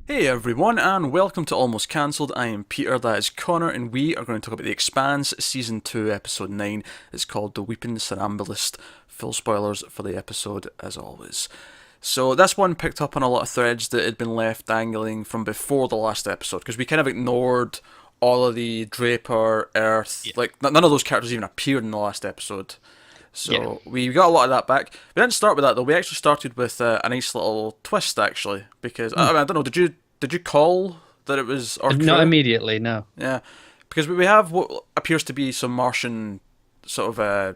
Hey everyone, and welcome to Almost Cancelled. I am Peter, that is Connor, and we are going to talk about The Expanse, Season 2, Episode 9. It's called The Weeping Somnambulist. Full spoilers for the episode, as always. So this one picked up on a lot of threads that had been left dangling from before the last episode, because we kind of ignored all of the Draper, Earth, Yeah. like none of those characters even appeared in the last episode. Yeah. So we got a lot of that back. We didn't start with that though. We actually started with a nice little twist actually, because I don't know. Did you call that it was our Not crew? immediately, no. Yeah, because we have what appears to be some Martian sort of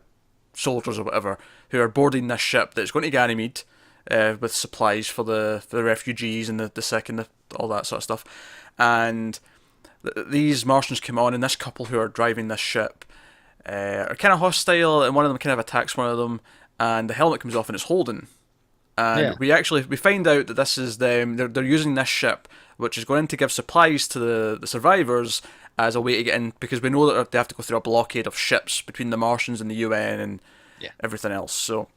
soldiers or whatever who are boarding this ship that's going to Ganymede with supplies for the refugees and the sick and all that sort of stuff. And these Martians come on, and this couple who are driving this ship are kind of hostile, and one of them kind of attacks one of them, and the helmet comes off, and it's Holden. And Yeah. we find out that this is them. They're using this ship, which is going to give supplies to the survivors as a way to get in, because we know that they have to go through a blockade of ships between the Martians and the UN and Yeah. everything else. So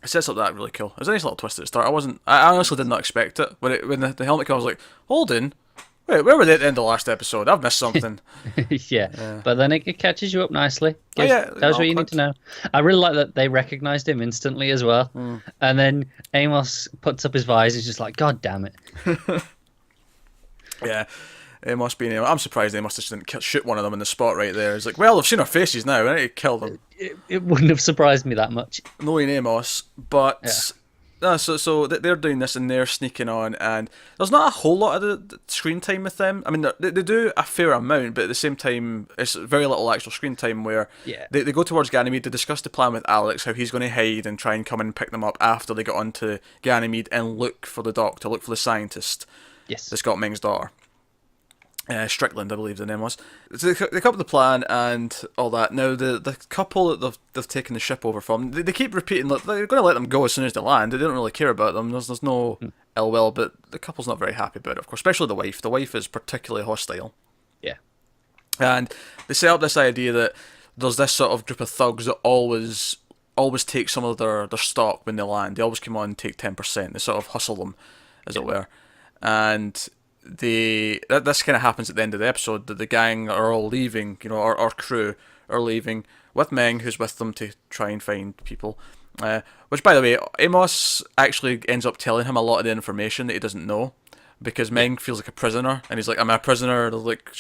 it sets up that really cool. It was a nice little twist at the start. I honestly did not expect it when the helmet comes. I was like, Holden. Wait, where were they at the end of the last episode? I've missed something. Yeah. But then it catches you up nicely. Oh, yeah, Tells you what you need awkward. to know. I really like that they recognised him instantly as well. And then Amos puts up his visor. He's just like, God damn it. Yeah, it must be. I'm surprised they must have just didn't shoot one of them in the spot right there. It's like, well, they've seen our faces now. I need to kill them. It wouldn't have surprised me that much. Knowing Amos, but Yeah. they're doing this and they're sneaking on, and there's not a whole lot of the screen time with them. I mean, they do a fair amount, but at the same time, it's very little actual screen time. Where Yeah. they go towards Ganymede, they discuss the plan with Alex, how he's going to hide and try and come and pick them up after they get onto Ganymede and look for the doctor, look for the scientist Yes. that's got Ming's daughter. Strickland, I believe the name was. So they come up with the plan and all that. Now, the couple that they've taken the ship over from, they keep repeating that they're going to let them go as soon as they land. They don't really care about them. There's no ill will, but the couple's not very happy about it, of course, especially the wife. The wife is particularly hostile. Yeah. And they set up this idea that there's this sort of group of thugs that always take some of their stock when they land. They always come on and take 10%. They sort of hustle them, as it were. And this kind of happens at the end of the episode, that the gang are all leaving, our crew are leaving with Meng, who's with them to try and find people. Which, by the way, Amos actually ends up telling him a lot of the information that he doesn't know, because Meng feels like a prisoner, and he's like, I'm a prisoner, like,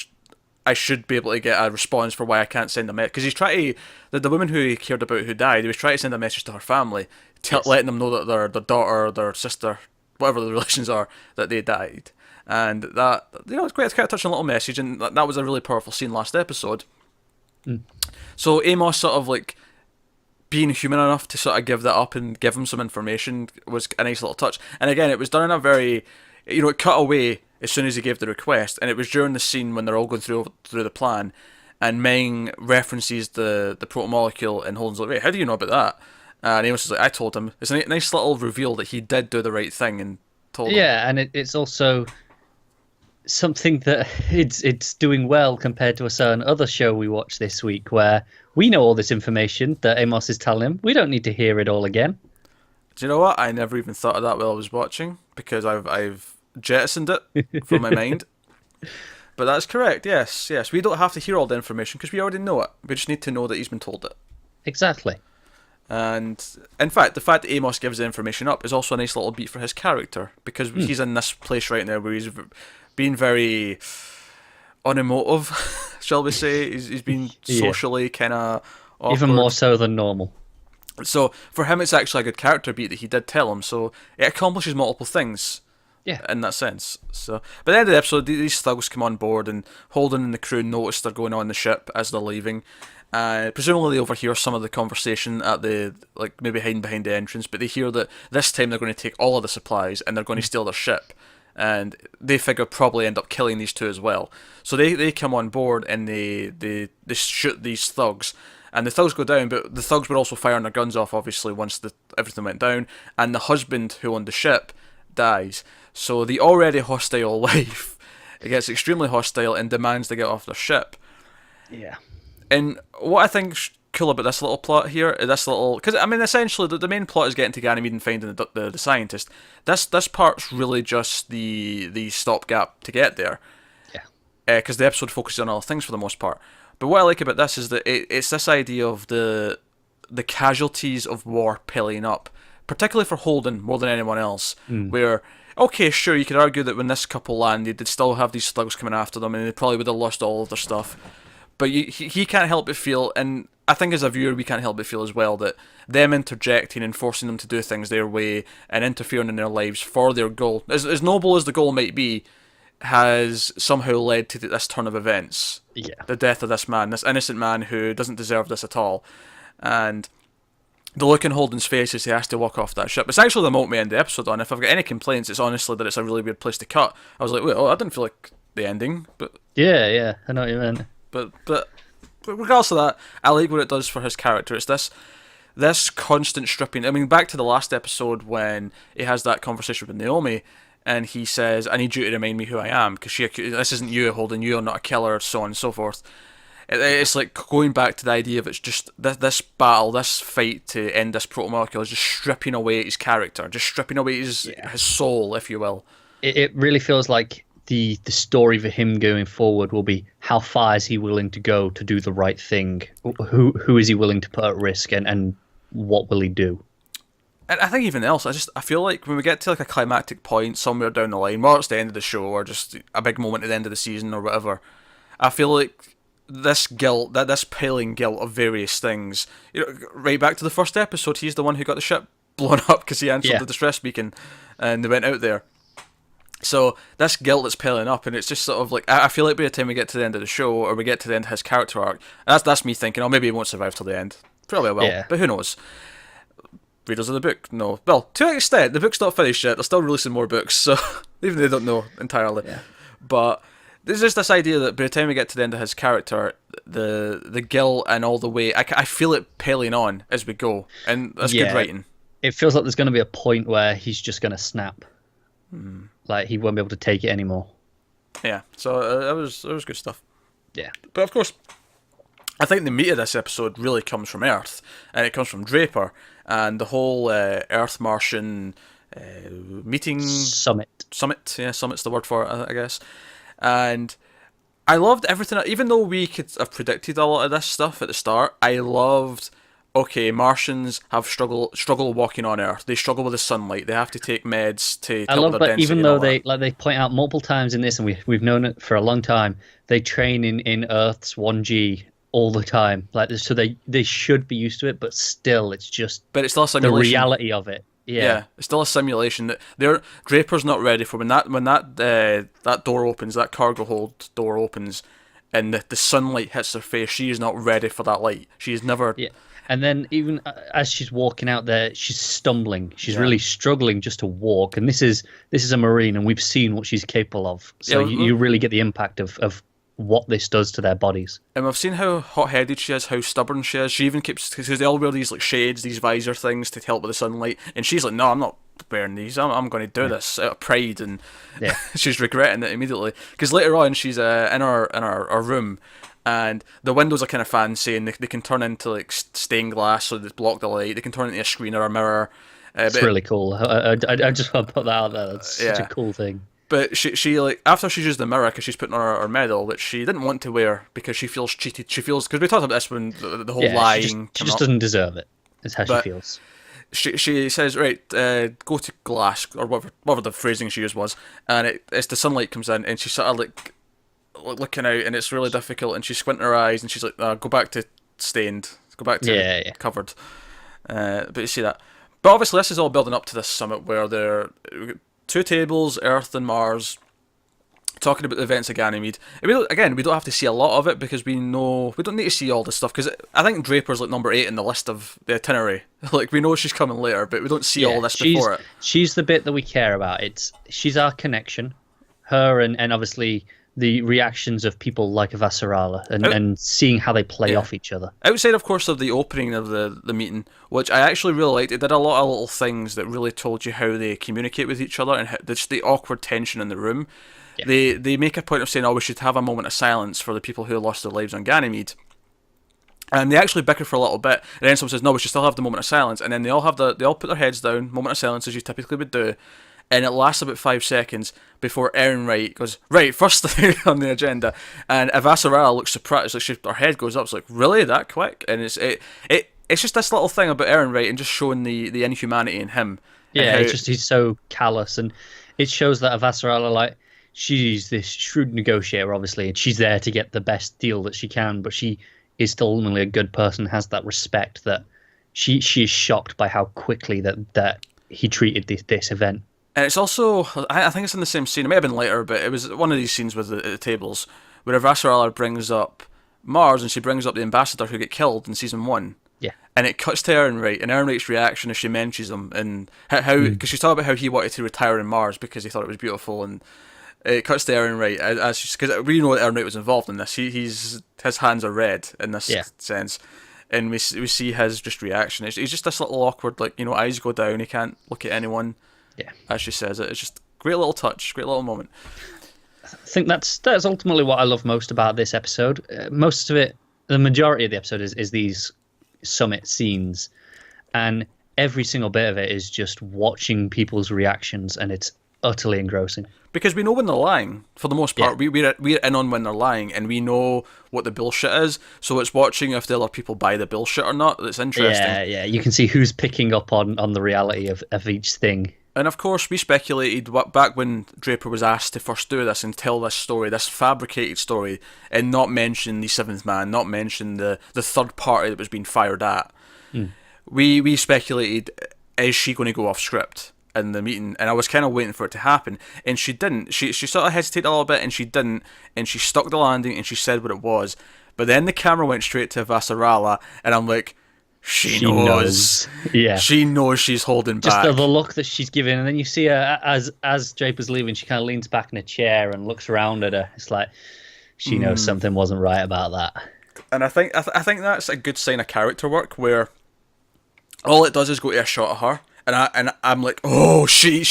I should be able to get a response for why I can't send a message. Because he's trying to, the woman who he cared about who died, he was trying to send a message to her family, Yes. letting them know that their daughter, their sister, whatever the relations are, that they died. And that, it's quite a touching little message, and that was a really powerful scene last episode. So Amos sort of like being human enough to sort of give that up and give him some information was a nice little touch. And again, it was done in a very, it cut away as soon as he gave the request, and it was during the scene when they're all going through the plan, and Meng references the proto-molecule, and Holden's like, wait, how do you know about that? And Amos is like, I told him. It's a nice little reveal that he did do the right thing and told him. Yeah, and it's also something that it's doing well compared to a certain other show we watched this week, where we know all this information that Amos is telling him. We don't need to hear it all again. Do you know what? I never even thought of that while I was watching, because I've jettisoned it from my mind. But that's correct. Yes. We don't have to hear all the information because we already know it. We just need to know that he's been told it. Exactly. And in fact, the fact that Amos gives the information up is also a nice little beat for his character, because he's in this place right now where he's being very unemotive, shall we say. He's been Yeah. socially kind of awkward. Even more so than normal. So for him, it's actually a good character beat that he did tell him. So it accomplishes multiple things. Yeah. In that sense. So, but at the end of the episode, these thugs come on board, and Holden and the crew notice they're going on the ship as they're leaving. Presumably they overhear some of the conversation at the, like, maybe hiding behind the entrance, but they hear that this time they're going to take all of the supplies and they're going to steal their ship. And they figure probably end up killing these two as well. So they come on board and they shoot these thugs. And the thugs go down, but the thugs were also firing their guns off, obviously, once everything went down. And the husband who owned the ship dies. So the already hostile wife gets extremely hostile and demands to get off their ship. Yeah. And what I think cool about this little plot here. This little, because I mean, essentially the main plot is getting to Ganymede and finding the scientist. This part's really just the stopgap to get there. Yeah. Because the episode focuses on other things for the most part. But what I like about this is that it's this idea of the casualties of war piling up, particularly for Holden more than anyone else. Where, okay, sure, you could argue that when this couple landed, they'd still have these thugs coming after them, and they probably would have lost all of their stuff. But he can't help but feel, and I think as a viewer we can't help but feel as well, that them interjecting and forcing them to do things their way and interfering in their lives for their goal, as noble as the goal might be, has somehow led to this turn of events. Yeah. The death of this man, this innocent man who doesn't deserve this at all. And the look in Holden's face as he has to walk off that ship. It's actually the moment we end the episode on. If I've got any complaints, it's honestly that it's a really weird place to cut. I was like, wait, I didn't feel like the ending, but Yeah, I know what you meant. But regardless of that, I like what it does for his character. It's this constant stripping. I mean, back to the last episode when he has that conversation with Naomi, and he says, "I need you to remind me who I am, because this isn't you, Holden. You're not a killer," so on and so forth. It's like going back to the idea of it's just this battle, this fight to end this protomolecule is just stripping away his character, just stripping away his soul, if you will. It really feels like the story for him going forward will be how far is he willing to go to do the right thing? Who is he willing to put at risk, and what will he do? And I think even else, I feel like when we get to like a climactic point somewhere down the line, whether it's the end of the show or just a big moment at the end of the season or whatever, I feel like this guilt, this piling guilt of various things, right back to the first episode, he's the one who got the ship blown up because he answered the distress beacon and they went out there. So this guilt that's piling up, and it's just sort of like, I feel like by the time we get to the end of the show or we get to the end of his character arc, that's me thinking, oh, maybe he won't survive till the end. Probably will, but who knows? Readers of the book know. Well, to an extent, the book's not finished yet. They're still releasing more books, so even they don't know entirely. Yeah. But there's just this idea that by the time we get to the end of his character, the guilt and all the weight, I feel it piling on as we go, and that's good writing. It feels like there's going to be a point where he's just going to snap. Like he won't be able to take it anymore. Yeah, so that was good stuff. Yeah. But of course, I think the meat of this episode really comes from Earth, and it comes from Draper, and the whole Earth-Martian meeting... Summit. Yeah, summit's the word for it, I guess. And I loved everything, even though we could have predicted a lot of this stuff at the start, I loved... Okay, Martians have struggle walking on Earth. They struggle with the sunlight. They have to take meds to help with their density. Even though they point out multiple times in this, and we've known it for a long time, they train in Earth's 1G all the time. So they should be used to it, but still, it's just. But it's still a simulation. The reality of it. Yeah, it's still a simulation that Draper's not ready for when that door opens, that cargo hold door opens, and the sunlight hits her face. She is not ready for that light. She's never. Yeah. And then even as she's walking out there, she's stumbling. She's really struggling just to walk. And this is a Marine, and we've seen what she's capable of. So you really get the impact of what this does to their bodies. And we've seen how hot-headed she is, how stubborn she is. She even keeps, because they all wear these like shades, these visor things to help with the sunlight. And she's like, no, I'm not wearing these. I'm going to do this out of pride. And she's regretting it immediately. Because later on, she's in our room. And the windows are kind of fancy, and they can turn into like stained glass, so they block the light. They can turn into a screen or a mirror. It's really cool. I just want to put that out there. That's such a cool thing. But she like, after she's used the mirror, because she's putting on her medal, which she didn't want to wear because she feels cheated. She feels, because we talked about this when the whole lying. She just doesn't deserve it. Is how she feels. She says, right, go to glass, or whatever the phrasing she used was, and it's the sunlight comes in, and she's sort of like looking out, and it's really difficult, and she's squinting her eyes, and she's like, go back to stained, go back to covered. But you see that. But obviously this is all building up to this summit where there are two tables, Earth and Mars, talking about the events of Ganymede. And we don't have to see a lot of it, because we don't need to see all this stuff, because I think Draper's like number 8 in the list of the itinerary. Like, we know she's coming later, but we don't see all this before it. She's the bit that we care about. She's our connection. Her and obviously the reactions of people like Vasarala and seeing how they play off each other. Outside, of course, of the opening of the meeting, which I actually really liked, it did a lot of little things that really told you how they communicate with each other, and just the awkward tension in the room. Yeah. They make a point of saying, we should have a moment of silence for the people who lost their lives on Ganymede. And they actually bicker for a little bit, and then someone says, "No, we should still have the moment of silence." And then they all put their heads down, moment of silence as you typically would do, and it lasts about 5 seconds before Erin Wright goes, "Right, first thing on the agenda," and Avasarala looks surprised, like her head goes up, it's like, "Really, that quick?" And it's just this little thing about Erin Wright and just showing the inhumanity in him. Yeah, it's just he's so callous, and it shows that Avasarala, like, she's this shrewd negotiator, obviously, and she's there to get the best deal that she can, but she is still ultimately a good person, has that respect that she is shocked by how quickly that he treated this event. And it's also, I think it's in the same scene, it may have been later, but it was one of these scenes with the tables, where Avasarala brings up Mars, and she brings up the ambassador who got killed in season 1. Yeah. And it cuts to Erin Wright, and Erin Wright's reaction as she mentions him, and how, because she's talking about how he wanted to retire in Mars because he thought it was beautiful, and it cuts to Erin Wright, because we know that Erin Wright was involved in this. His hands are red in this sense, and we see his just reaction. He's just this little awkward, like, eyes go down, he can't look at anyone. Yeah. As she says it. It's just a great little touch, great little moment. I think that's ultimately what I love most about this episode. Most of it, the majority of the episode is these summit scenes, and every single bit of it is just watching people's reactions, and it's utterly engrossing. Because we know when they're lying, for the most part. Yeah. We're in on when they're lying, and we know what the bullshit is, so it's watching if the other people buy the bullshit or not that's interesting. Yeah, you can see who's picking up on the reality of each thing. And of course, we speculated back when Draper was asked to first do this and tell this story, this fabricated story, and not mention the Seventh Man, not mention the third party that was being fired at. We speculated, is she going to go off script in the meeting? And I was kind of waiting for it to happen, and she didn't. She sort of hesitated a little bit, and she didn't, and she stuck the landing, and she said what it was. But then the camera went straight to Avasarala, and I'm like, She knows. Yeah. She knows she's holding back. Just the look that she's giving, and then you see her as Draper's leaving, she kind of leans back in a chair and looks around at her. It's like she knows something wasn't right about that. And I think that's a good sign of character work, where all it does is go to a shot of her, and I'm like, oh, she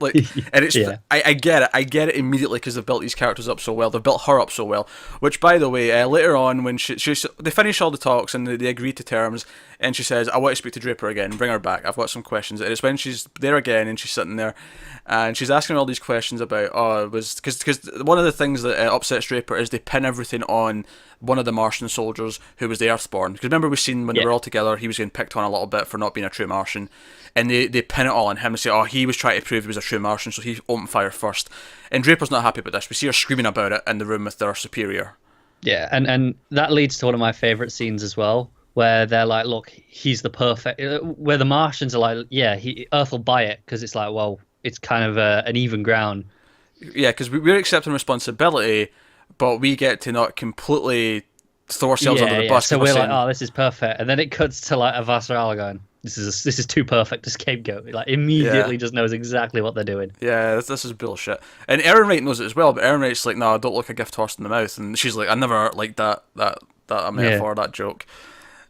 like, and it's I get it immediately because they've built these characters up so well, they've built her up so well. Which, by the way, later on when they finish all the talks and they agree to terms, and she says, I want to speak to Draper again, bring her back, I've got some questions. And it's when she's there again and she's sitting there and she's asking all these questions about, because one of the things that upsets Draper is they pin everything on one of the Martian soldiers who was the Earthborn. Because remember, we've seen when they were all together, he was getting picked on a little bit for not being a true Martian, and they pin it all on him and say, he was trying to prove he was a true Martian, so he opened fire first. And Draper's not happy about this. We see her screaming about it in the room with their superior. Yeah, and that leads to one of my favourite scenes as well, where they're like, look, he's the perfect... Where the Martians are like, Earth will buy it, because it's like, well, it's kind of an even ground. Yeah, because we're accepting responsibility, but we get to not completely throw ourselves under the bus. So we're like, this is perfect. And then it cuts to like Avasarala going, this is too perfect to scapegoat. Like, immediately just knows exactly what they're doing. Yeah, this is bullshit. And Erin Wright knows it as well, but Erin Wright's like, no, don't look a gift horse in the mouth. And she's like, I never liked that metaphor, that joke.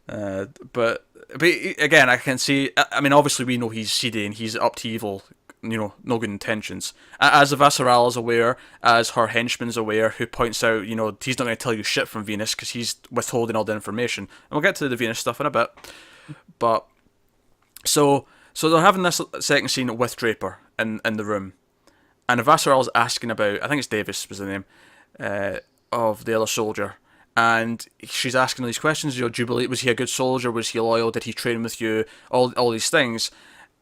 But again, I can see, I mean, obviously we know he's seedy and he's up to evil, no good intentions. As Avasarala's aware, as her henchman's aware, who points out, he's not going to tell you shit from Venus because he's withholding all the information. And we'll get to the Venus stuff in a bit. But, so they're having this second scene with Draper in the room. And Avasarala's asking about, I think it's Davis was the name, of the other soldier. And she's asking all these questions, do you believe, was he a good soldier, was he loyal, did he train with you, all these things.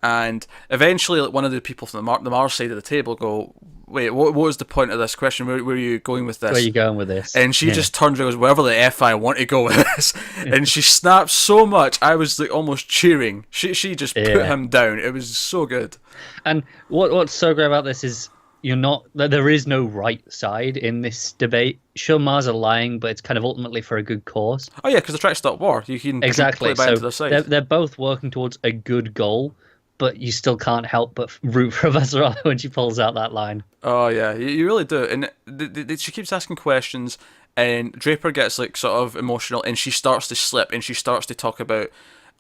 And eventually, like, one of the people from the Mars side of the table go, wait, what was the point of this question? Where are you going with this? Where are you going with this? And she just turns and goes, wherever the F I want to go with this. And she snaps so much, I was like almost cheering. She just put him down. It was so good. And what's so great about this is there is no right side in this debate. Sure, Mars are lying, but it's kind of ultimately for a good cause. Oh yeah, because they're trying to stop war. You can exactly. play into their side. They're both working towards a good goal, but you still can't help but root for Avasarala when she pulls out that line. Oh yeah, you really do. And she keeps asking questions, and Draper gets like sort of emotional, and she starts to slip, and she starts to talk about,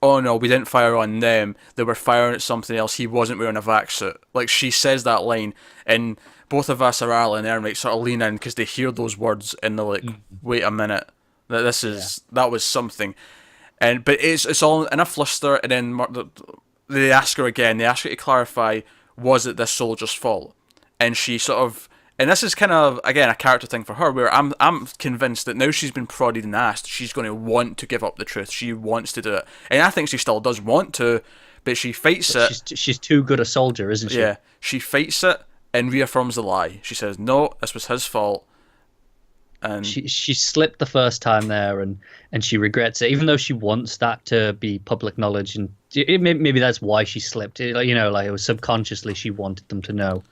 oh no, we didn't fire on them, they were firing at something else, he wasn't wearing a vac suit. Like, she says that line, and both Avasarala and Erin Wright sort of lean in because they hear those words, and they're like, wait a minute, That was something. But it's all in a fluster, and then they ask her again. They ask her to clarify, was it this soldier's fault? And she sort of, and this is kind of again a character thing for her, where I'm convinced that now she's been prodded and asked, she's going to want to give up the truth. She wants to do it, and I think she still does want to, but she fights it. She's too good a soldier, isn't she? Yeah, she fights it and reaffirms the lie. She says, "No, this was his fault." And she slipped the first time there, and she regrets it, even though she wants that to be public knowledge, and maybe that's why she slipped. It was subconsciously she wanted them to know,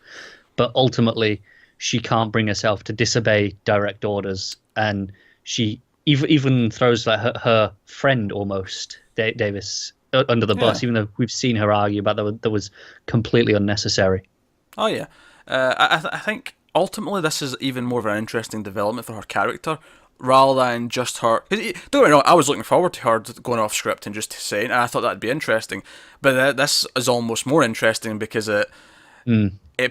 but ultimately she can't bring herself to disobey direct orders, and she even throws like her friend almost Davis under the bus, even though we've seen her argue about that was completely unnecessary. Oh yeah, I think. Ultimately, this is even more of an interesting development for her character, rather than just her. Don't get me wrong, I was looking forward to her going off script and just saying, and I thought that'd be interesting. But this is almost more interesting because it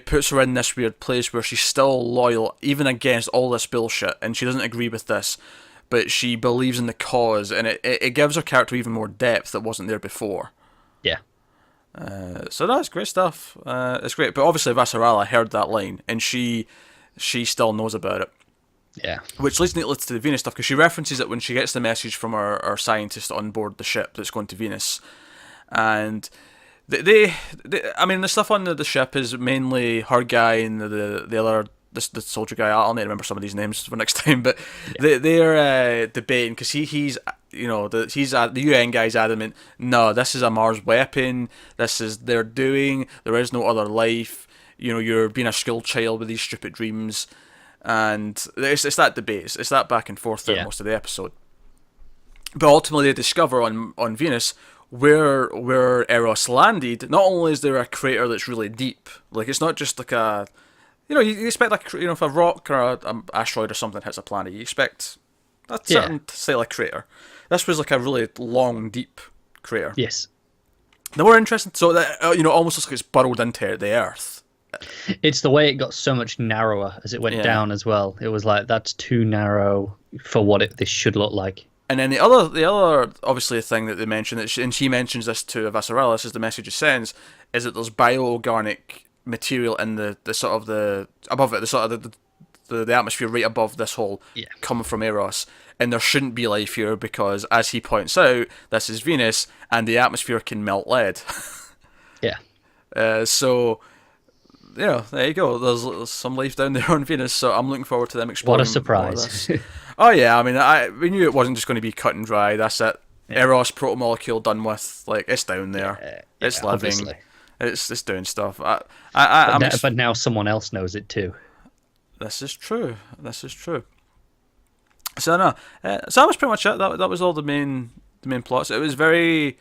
puts her in this weird place where she's still loyal, even against all this bullshit, and she doesn't agree with this, but she believes in the cause, and it gives her character even more depth that wasn't there before. Yeah. So that's great stuff. It's great, but obviously Vasarala heard that line, and she still knows about it. Yeah. Which leads neatly to the Venus stuff, because she references it when she gets the message from our scientist on board the ship that's going to Venus, and they I mean, the stuff on the ship is mainly her guy and the other. The soldier guy. I'll need to remember some of these names for next time, but they're debating because he's the UN guy's adamant. No, this is a Mars weapon. This is their doing. There is no other life. You're being a school child with these stupid dreams, and it's that debate. It's that back and forth throughout most of the episode. But ultimately, they discover on Venus where Eros landed. Not only is there a crater that's really deep, like it's not just like a. You expect if a rock or an asteroid or something hits a planet, you expect a certain style of crater. This was like a really long, deep crater. Yes. The more interesting, so that almost looks like it's burrowed into the Earth. It's the way it got so much narrower as it went down as well. It was like that's too narrow for what this should look like. And then the other obviously thing that they mention, and she mentions this to Avasarala, this is the message it sends, is that there's bioorganic material in the sort of the above it, the sort of the atmosphere right above this hole, coming from Eros, and there shouldn't be life here because, as he points out, this is Venus and the atmosphere can melt lead. So there you go. There's some life down there on Venus, so I'm looking forward to them exploring. What a surprise! Oh yeah, I mean, we knew it wasn't just going to be cut and dry. That's it. Eros protomolecule done with. Like, it's down there. It's living. Obviously. It's doing stuff. But now someone else knows it too. This is true. So no, so that was pretty much it. That was all the main plots. It was very.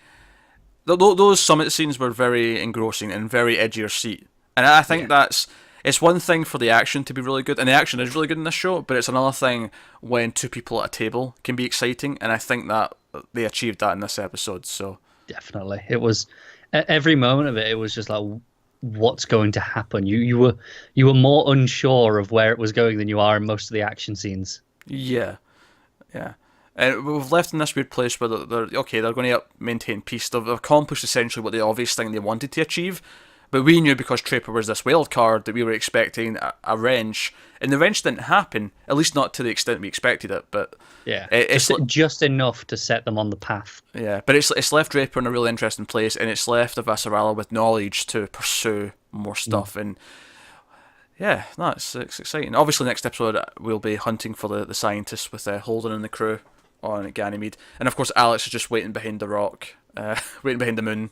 Those summit scenes were very engrossing and very edge of your seat. And I think it's one thing for the action to be really good, and the action is really good in this show. But it's another thing when two people at a table can be exciting, and I think that they achieved that in this episode. So definitely, it was. Every moment of it was just like, what's going to happen? You were more unsure of where it was going than you are in most of the action scenes. Yeah. And we've left in this weird place where they're going to maintain peace. They've accomplished essentially what the obvious thing they wanted to achieve. But we knew because Draper was this wild card that we were expecting a wrench, and the wrench didn't happen, at least not to the extent we expected it. But it's just enough to set them on the path. Yeah, but it's left Draper in a really interesting place, and it's left Avasarala with knowledge to pursue more stuff. And it's exciting. Obviously, next episode we'll be hunting for the scientists with Holden and the crew on Ganymede, and of course Alex is just waiting behind the rock, waiting behind the moon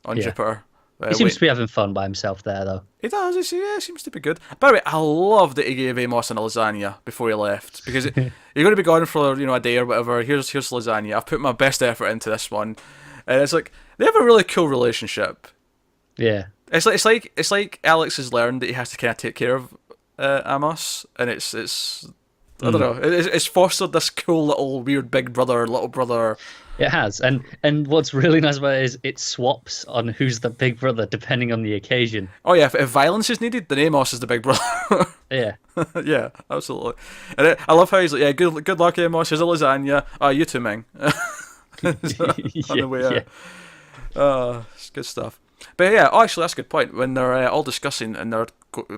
on Jupiter. He seems to be having fun by himself there, though. He does. He seems to be good. By the way, I love that he gave Amos a lasagna before he left, because you're going to be gone for a day or whatever. Here's lasagna. I've put my best effort into this one, and it's like they have a really cool relationship. Yeah, it's like Alex has learned that he has to kind of take care of Amos, and it's I don't know. It's fostered this cool little weird big brother little brother It has, and what's really nice about it is it swaps on who's the big brother depending on the occasion. Oh yeah, if violence is needed, then Amos is the big brother. Yeah, Yeah, absolutely. And I love how he's like, yeah, good luck, Amos. Here's a lasagna. Ah, you too, Ming. On yeah, the way yeah, out. It's good stuff. But yeah, actually, that's a good point. When they're all discussing and they're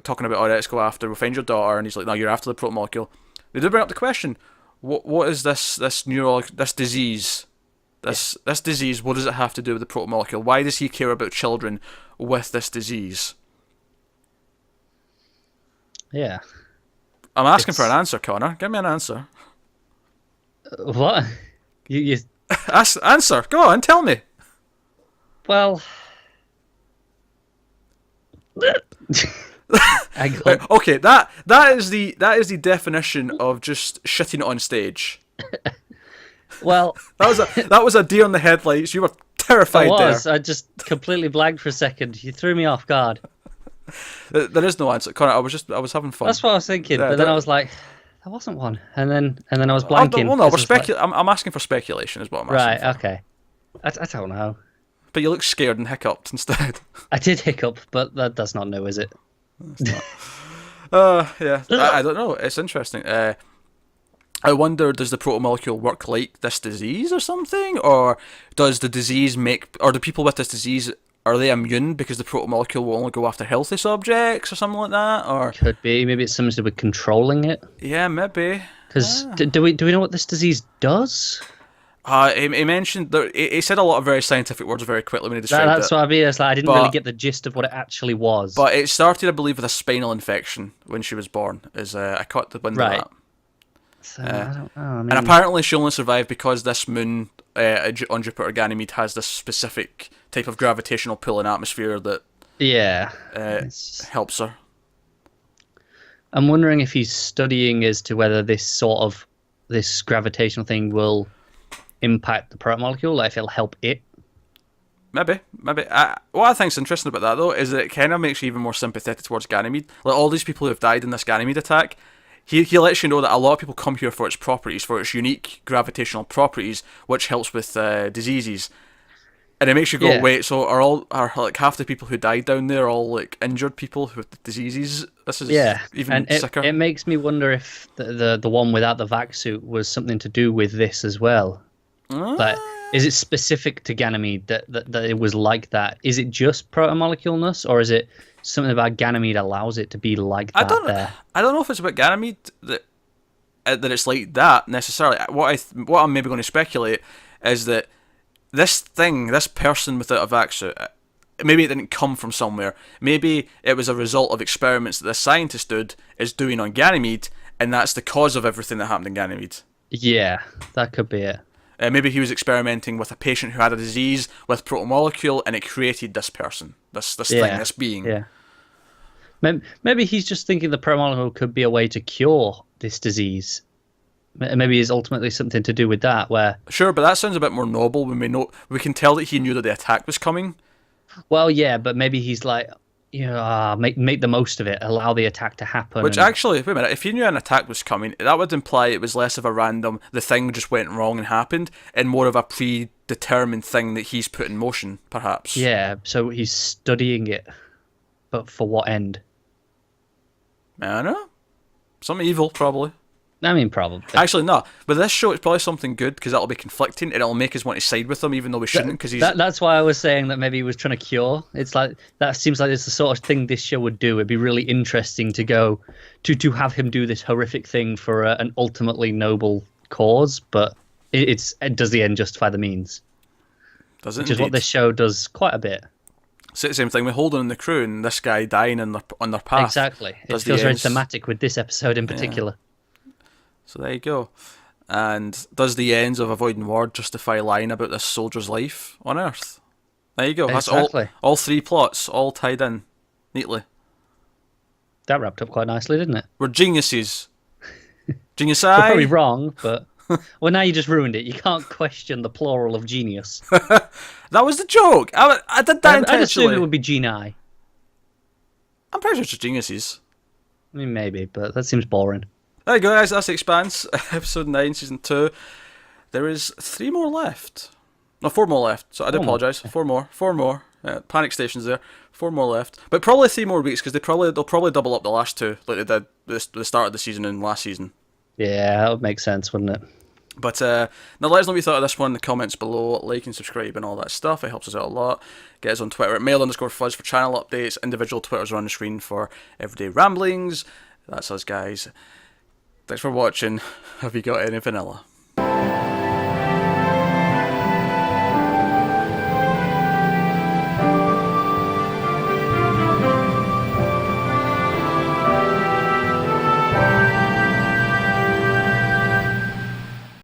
talking about, all right, let's go after, we'll find your daughter, and he's like, no, you're after the protomolecule. They do bring up the question, what is this disease? This disease, what does it have to do with the protomolecule? Why does he care about children with this disease? yeah. I'm asking for an answer, Connor. Give me an answer. What? You Answer. Go on, tell me. well. Hang on. Okay, that is the definition of just shitting it on stage. Well, That was a deer in the headlights. You were terrified there. I just completely blanked for a second. You threw me off guard. There is no answer, Connor. I was having fun. That's what I was thinking, Yeah, but then I was like, there wasn't one, and then I was blanking. Well, no, because we're I was like, I'm asking for speculation, is what I'm right, asking for. okay. I don't know. But you look scared and hiccuped instead. I did hiccup, but that's not no, is it? Yeah. I don't know. It's interesting. I wonder, does the protomolecule work like this disease or something? Or does the disease or the people with this disease, are they immune because the protomolecule will only go after healthy subjects or something like that? Or Could be. Maybe it's something to do with controlling it. yeah, maybe. Because do we know what this disease does? He mentioned he said a lot of very scientific words very quickly when he described That's it. what I mean. It's like I didn't really But- get the gist of what it actually was. But it started, I believe, with a spinal infection when she was born. I caught the wind Right. of that. So, I don't know. I mean, And apparently she only survived because this moon on Jupiter Ganymede has this specific type of gravitational pull and atmosphere that yeah. helps her. I'm wondering if he's studying as to whether this gravitational thing will impact the protomolecule, like if it'll help it. Maybe. What I think's interesting about that, though, is that it kind of makes you even more sympathetic towards Ganymede. Like, all these people who have died in this Ganymede attack, he lets you know that a lot of people come here for its properties, for its unique gravitational properties, which helps with diseases. And it makes you go, Yeah. wait, so are like half the people who died down there all like injured people with diseases? This is even and sicker. it makes me wonder if the one without the vac suit was something to do with this as well. Like, is it specific to Ganymede that it was like that? Is it just protomoleculeness, or is it something about Ganymede allows it to be like that? I don't know if it's about Ganymede that it's like that necessarily. What I'm maybe going to speculate is that this person without a vac suit, maybe it didn't come from somewhere. Maybe it was a result of experiments that this scientist is doing on Ganymede, and that's the cause of everything that happened in Ganymede. Yeah, that could be it. Maybe he was experimenting with a patient who had a disease with protomolecule, and it created this person, this thing, this being. Yeah. Maybe he's just thinking the protomolecule could be a way to cure this disease. Maybe it's ultimately something to do with that. Where Sure, but that sounds a bit more noble when we can tell that he knew that the attack was coming. well, yeah, but maybe he's like, make the most of it, allow the attack to happen. Which actually, wait a minute, if he knew an attack was coming, that would imply it was less of a random, the thing just went wrong and happened, and more of a predetermined thing that he's put in motion, perhaps. Yeah, so he's studying it, but for what end? I don't know. Some evil, probably. I mean, probably. Actually, no. But this show, it's probably something good, because that'll be conflicting, and it'll make us want to side with him, even though we shouldn't, because he's... That's why I was saying that maybe he was trying to cure. It's like, that seems like it's the sort of thing this show would do. It'd be really interesting to go, to have him do this horrific thing for an ultimately cause, but it does the end justify the means? Does it Which is what indeed? this show does quite a bit. Same thing with Holden and the crew, and this guy dying on their path. Exactly. It Does the feels very ends- thematic with this episode in particular. So there you go. And does the ends of avoiding war justify lying about this soldier's life on Earth? There you go. That's Exactly. all three plots, all tied in neatly. That wrapped up quite nicely, didn't it? We're geniuses. Genius We're probably eye. wrong, but... Well, now you just ruined it. You can't question the plural of genius. That was the joke. I did that I'd assume intentionally. it would be genii. I'm pretty sure it's just geniuses. I mean, maybe, but that seems boring. There you go, guys. That's Expanse, episode 9, season 2. There is 3 more left. No, 4 more left. So I do apologise. 4 more. 4 more. Panic stations there. 4 more left. But probably 3 more weeks because they'll probably double up the last 2 like they did the start of the season and last season. Yeah, that would make sense, wouldn't it? But now let us know what you thought of this one in the comments below. Like and subscribe and all that stuff. It helps us out a lot. Get us on Twitter at mail_fuzz for channel updates. Individual Twitters are on the screen for everyday ramblings. That's us, guys. Thanks for watching. Have you got any vanilla?